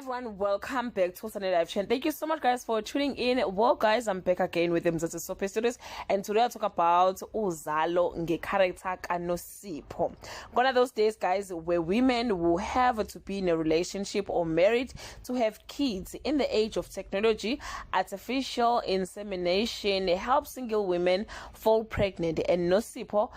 everyone, welcome back to Sunday Live Channel. Thank you so much guys for tuning in. Well guys, I'm back again with them Nosipho Studios, and today I'll talk about Uzalo nge character ka Nosipho. One of those days guys where women will have to be in a relationship or married to have kids. In the age of technology, artificial insemination helps single women fall pregnant, and Nosipho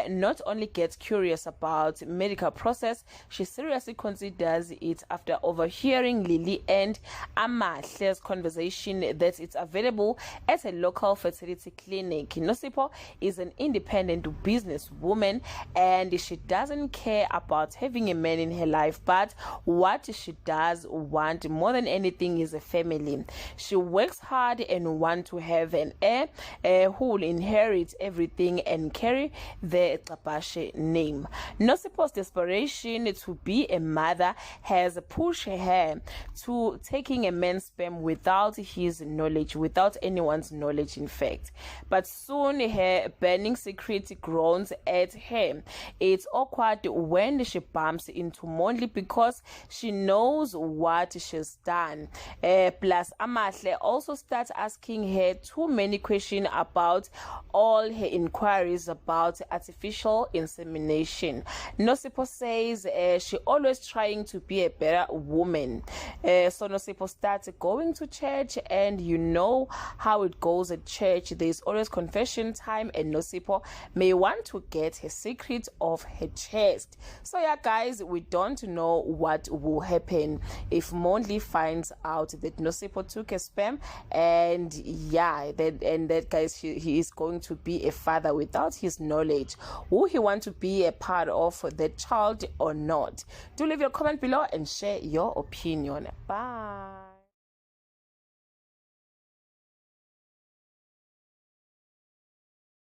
not only gets curious about medical process, she seriously considers it after overhearing Lily and Amahle's conversation that it's available at a local fertility clinic. Nosipho is an independent businesswoman and she doesn't care about having a man in her life, but what she does want more than anything is a family. She works hard and wants to have an heir who will inherit everything and carry the Tabashe name. Nosipho's desperation to be a mother has pushed her to taking a man's sperm without his knowledge, without anyone's knowledge in fact. But soon her burning secret groans at her. It's awkward when she bumps into Monly because she knows what she's done. Plus Amahle also starts asking her too many questions about all her inquiries about artificial insemination. Nosipho says she always trying to be a better woman. So Nosipho starts going to church, and you know how it goes at church. There's always confession time, and Nosipho may want to get her secret off her chest. So yeah guys, we don't know what will happen if Monly finds out that Nosipho took a sperm, and yeah, that guys, he is going to be a father without his knowledge. Will he want to be a part of the child or not? Do leave your comment below and share your opinion. Bye.